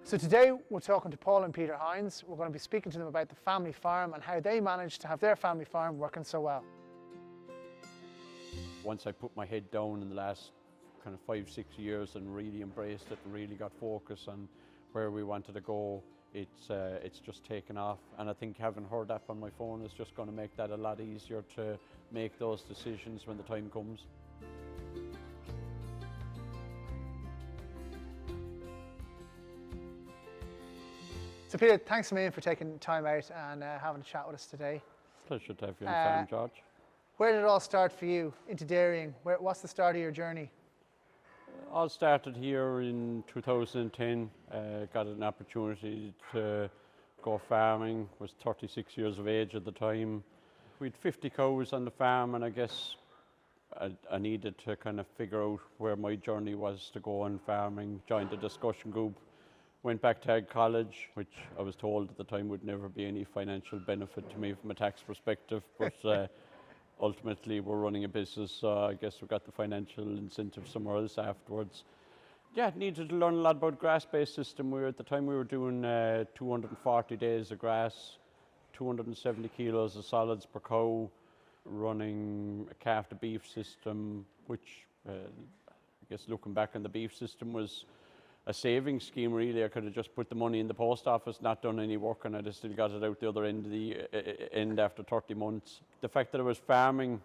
So today we're talking to Paula and Peter Hynes. We're going to be speaking to them about the family farm and how they managed to have their family farm working so well. Once I put my head down in the last kind of 5-6 years and really embraced it and really got focus on where we wanted to go, it's just taken off. And I think having heard that on my phone is just going to make that a lot easier to make those decisions when the time comes. So Peter, thanks a million for taking time out and having a chat with us today. Pleasure to have you on the farm, George. Where did it all start for you into dairying? What's the start of your journey? All started here in 2010. Got an opportunity to go farming. Was 36 years of age at the time. We had 50 cows on the farm, and I guess I needed to kind of figure out where my journey was to go on farming. Joined a discussion group. Went back to ag college, which I was told at the time would never be any financial benefit to me from a tax perspective, but ultimately we're running a business, so I guess we got the financial incentive somewhere else afterwards. Yeah, needed to learn a lot about grass-based system. At the time we were doing 240 days of grass, 270 kilos of solids per cow, running a calf to beef system, which I guess looking back on the beef system was a saving scheme really. I could have just put the money in the post office, not done any work, and I'd have still got it out the other end of the end after 30 months. The fact that I was farming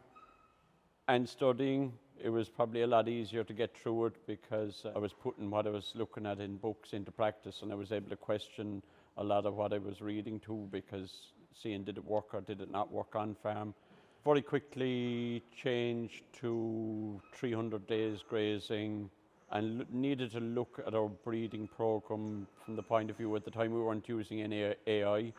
and studying, it was probably a lot easier to get through it because I was putting what I was looking at in books into practice, and I was able to question a lot of what I was reading too, because seeing did it work or did it not work on farm. Very quickly changed to 300 days grazing, and needed to look at our breeding program from the point of view at the time we weren't using any AI.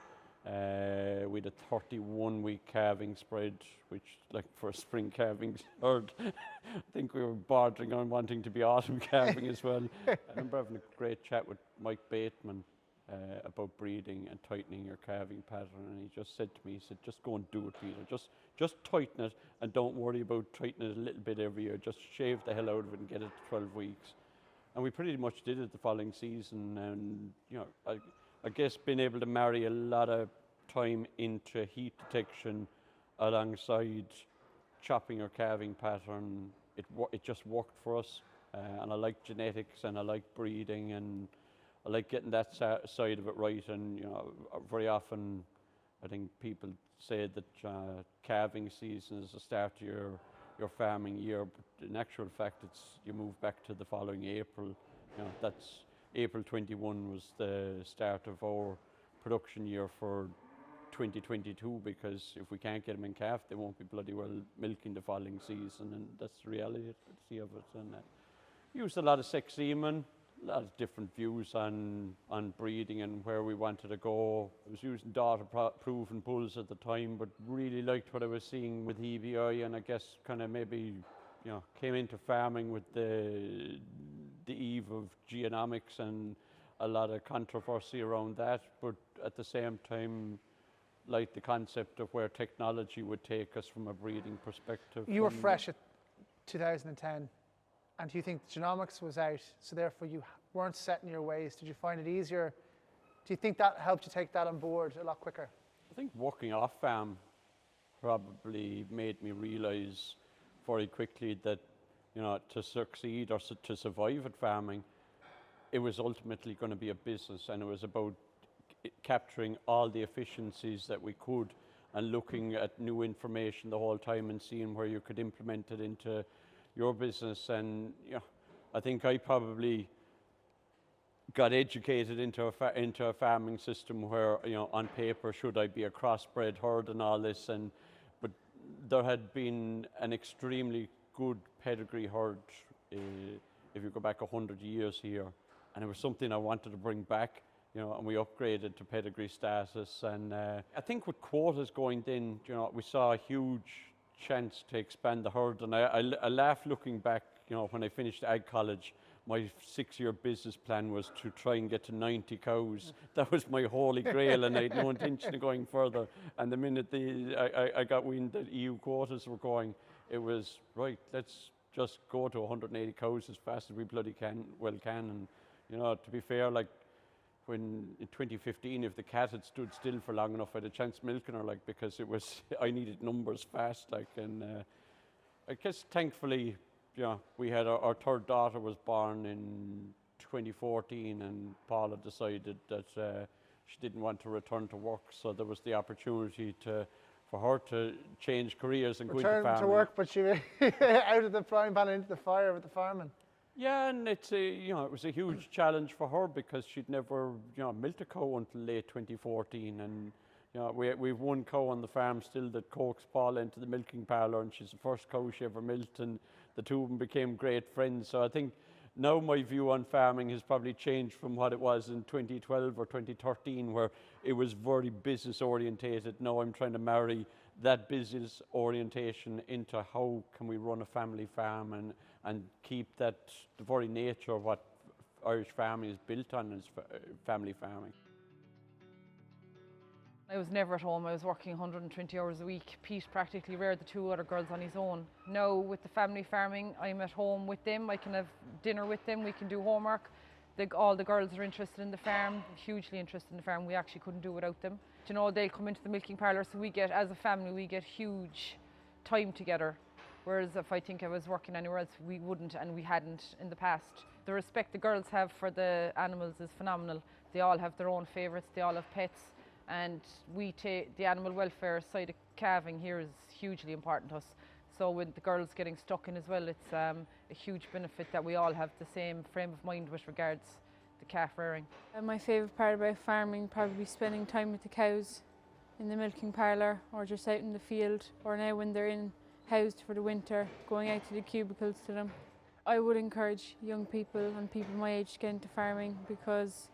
We had a 31-week calving spread, which, like for a spring calving herd, I think we were bordering on wanting to be autumn calving as well. I remember having a great chat with Mike Bateman about breeding and tightening your calving pattern, and he just said to me, he said, just go and do it, Peter. Just tighten it and don't worry about tightening it a little bit every year. Just shave the hell out of it and get it to 12 weeks. And we pretty much did it the following season, and you know, I guess being able to marry a lot of time into heat detection alongside chopping or calving pattern, it just worked for us. And I like genetics and I like breeding and I like getting that side of it right. And you know, very often I think people say that calving season is the start of your farming year, but in actual fact you move back to the following April. You know, that's April 21 was the start of our production year for 2022, because if we can't get them in calf, they won't be bloody well milking the following season, and that's the reality of it. And used a lot of sex semen, a lot of different views on breeding and where we wanted to go. I was using daughter-proven bulls at the time, but really liked what I was seeing with EBI, and I guess kind of maybe, you know, came into farming with the eve of genomics and a lot of controversy around that, but at the same time liked the concept of where technology would take us from a breeding perspective. You were fresh at 2010. And do you think genomics was out, so therefore you weren't set in your ways? Did you find it easier? Do you think that helped you take that on board a lot quicker? I think working off farm probably made me realise very quickly that, you know, to succeed or to survive at farming, it was ultimately going to be a business, and it was about capturing all the efficiencies that we could and looking at new information the whole time and seeing where you could implement it into your business. And you know, I think I probably got educated into a farming system where, you know, on paper should I be a crossbred herd and all this, but there had been an extremely good pedigree herd if you go back 100 years here, and it was something I wanted to bring back, you know, and we upgraded to pedigree status. And I think with quotas going in, you know, we saw a huge chance to expand the herd, and I laugh looking back, you know, when I finished ag college, my 6-year business plan was to try and get to 90 cows. That was my holy grail, and I had no intention of going further. And the minute I got wind that EU quotas were going, it was, right, let's just go to 180 cows as fast as we bloody can. And, you know, to be fair, like, when in 2015, if the cat had stood still for long enough, I had a chance milking her, like, because it was, I needed numbers fast, like, and I guess thankfully, we had our third daughter was born in 2014, and Paula decided that she didn't want to return to work, so there was the opportunity for her to change careers and go into farming. Return to work, but she out of the frying pan into the fire with the farming. Yeah, and it was a huge challenge for her because she'd never, milked a cow until late 2014, and we've one cow on the farm still that coaxed Paula into the milking parlour, and she's the first cow she ever milked, and the two of them became great friends. So I think now my view on farming has probably changed from what it was in 2012 or 2013, where it was very business orientated. Now I'm trying to marry that business orientation into how can we run a family farm and keep that, the very nature of what Irish farming is built on, is family farming. I was never at home. I was working 120 hours a week. Pete practically reared the two other girls on his own. Now with the family farming, I'm at home with them. I can have dinner with them. We can do homework. All the girls are interested in the farm, hugely interested in the farm. We actually couldn't do without them. They'll come into the milking parlour, so we get, as a family, we get huge time together. Whereas if I think I was working anywhere else, we wouldn't, and we hadn't in the past. The respect the girls have for the animals is phenomenal. They all have their own favourites, they all have pets. And we take the animal welfare side of calving here is hugely important to us. So with the girls getting stuck in as well, it's a huge benefit that we all have the same frame of mind with regards to calf rearing. My favourite part about farming probably spending time with the cows in the milking parlour, or just out in the field, or now when they're housed for the winter, going out to the cubicles to them. I would encourage young people and people my age to get into farming, because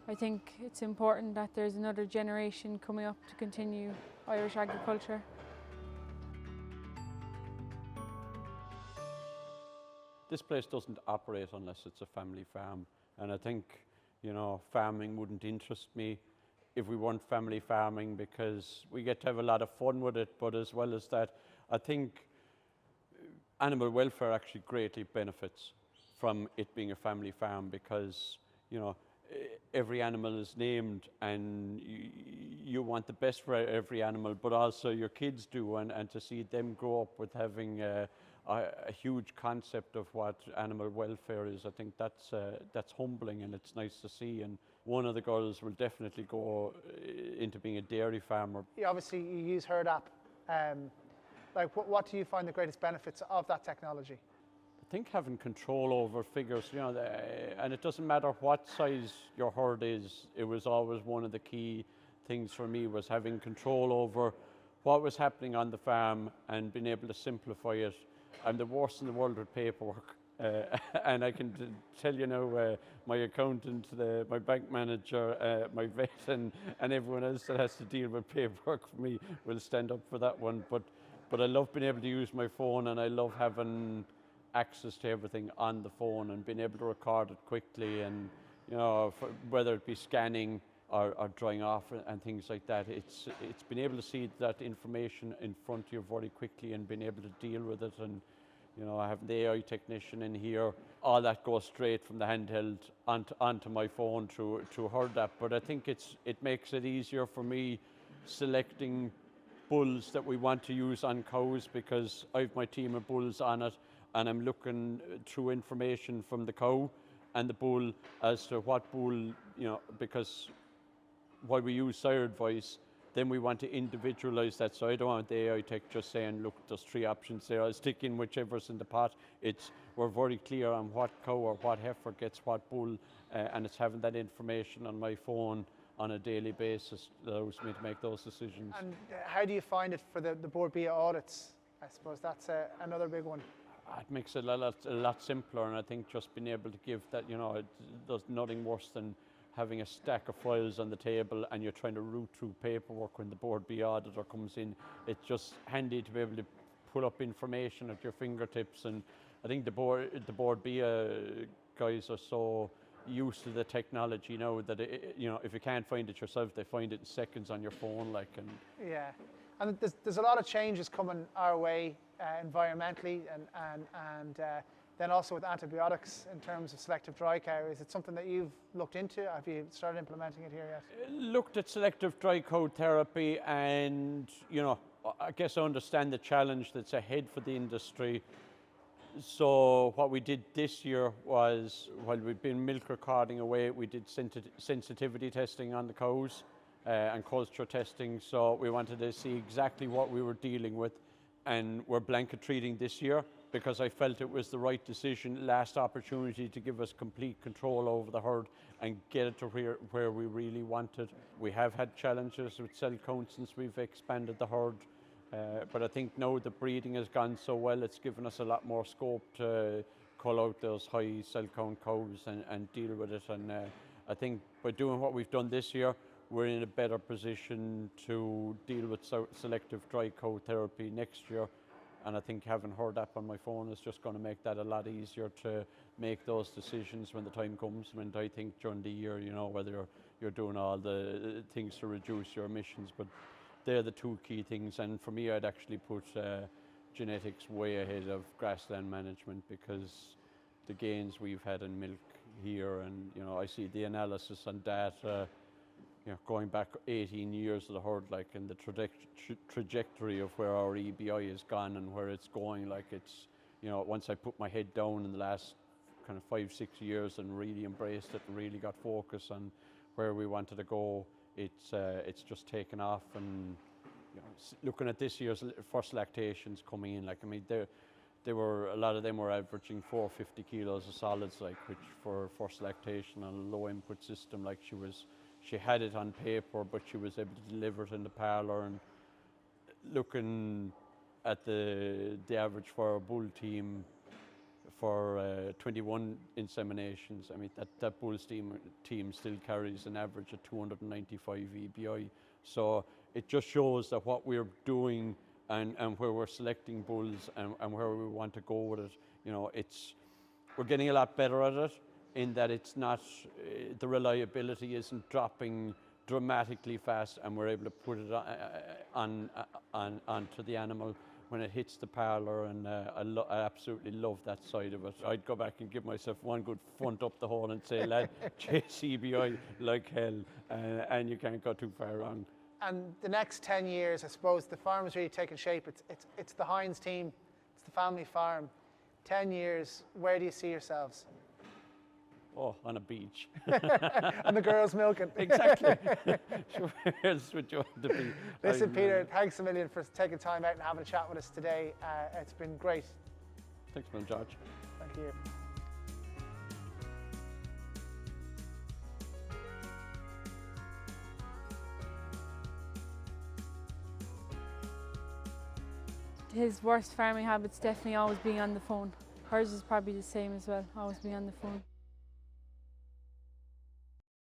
I think it's important that there's another generation coming up to continue Irish agriculture. This place doesn't operate unless it's a family farm, and I think, farming wouldn't interest me if we weren't family farming, because we get to have a lot of fun with it, but as well as that, I think animal welfare actually greatly benefits from it being a family farm, because, every animal is named, and you want the best for every animal, but also your kids do, and to see them grow up with having a huge concept of what animal welfare is, I think that's humbling, and it's nice to see. And one of the girls will definitely go into being a dairy farmer. Obviously, you use Herd app. What do you find the greatest benefits of that technology? I think having control over figures, and it doesn't matter what size your herd is, it was always one of the key things for me, was having control over what was happening on the farm and being able to simplify it. I'm the worst in the world with paperwork, and I can tell you now, my accountant, my bank manager, my vet, and everyone else that has to deal with paperwork for me will stand up for that one. But I love being able to use my phone, and I love having access to everything on the phone and being able to record it quickly, and whether it be scanning or drying off and things like that, it's been able to see that information in front of you very quickly and being able to deal with it. And I have the AI technician in here, all that goes straight from the handheld onto my phone through Herd app. But I think it makes it easier for me selecting bulls that we want to use on cows, because I have my team of bulls on it, and I'm looking through information from the cow and the bull as to what bull, because while we use sire advice, then we want to individualise that. So I don't want the AI tech just saying, look, there's 3 options there, I'll stick in whichever's in the pot. We're very clear on what cow or what heifer gets what bull, and it's having that information on my phone on a daily basis allows me to make those decisions. And how do you find it for the Board Beattie audits? I suppose that's another big one. It makes it a lot simpler, and I think just being able to give that, there's nothing worse than having a stack of files on the table and you're trying to root through paperwork when the Board Beattie auditor comes in. It's just handy to be able to pull up information at your fingertips, and I think the Board Beattie guys are so used to the technology now that if you can't find it yourself, they find it in seconds on your phone, and yeah. And there's a lot of changes coming our way environmentally and Then also with antibiotics in terms of selective dry cow, is it something that you've looked into? Have you started implementing it here yet? Looked at selective dry cow therapy, and I guess I understand the challenge that's ahead for the industry. So what we did this year was, while we've been milk recording away, we did sensitivity testing on the cows and culture testing. So we wanted to see exactly what we were dealing with, and we're blanket treating this year because I felt it was the right decision, last opportunity to give us complete control over the herd and get it to where we really wanted. We have had challenges with cell count since we've expanded the herd. But I think now the breeding has gone so well, it's given us a lot more scope to call out those high cell count cows and deal with it. And I think by doing what we've done this year, we're in a better position to deal with selective dry cow therapy next year. And I think having heard that on my phone is just going to make that a lot easier to make those decisions when the time comes. And I think during the year, whether you're doing all the things to reduce your emissions, but they're the two key things. And for me, I'd actually put genetics way ahead of grassland management, because the gains we've had in milk here, and I see the analysis on data, going back 18 years of the herd, like, in the trajectory of where our EBI has gone and where it's going. Like, it's, once I put my head down in the last kind of 5-6 years and really embraced it and really got focus on where we wanted to go, it's just taken off. And looking at this year's first lactations coming in, like, I mean, they were, a lot of them were averaging 450 kilos of solids, like, which for first lactation on a low input system, like, she had it on paper, but she was able to deliver it in the parlour. And looking at the average for our bull team for 21 inseminations, I mean, that bull's team still carries an average of 295 EBI. So it just shows that what we're doing and where we're selecting bulls and where we want to go with it, we're getting a lot better at it, in that it's not, the reliability isn't dropping dramatically fast, and we're able to put it onto the animal when it hits the parlour. And I absolutely love that side of it. I'd go back and give myself one good front up the hole and say, lad, chase EBI like hell, and you can't go too far wrong. And the next 10 years, I suppose the farm is really taking shape. It's the Hynes team, it's the family farm. 10 years, where do you see yourselves? Oh, on a beach. And the girls milking. Exactly. Sure, where else would you want to be? Listen, Peter, thanks a million for taking time out and having a chat with us today. It's been great. Thanks, man, George. Thank you. His worst farming habit's definitely always being on the phone. Hers is probably the same as well, always being on the phone.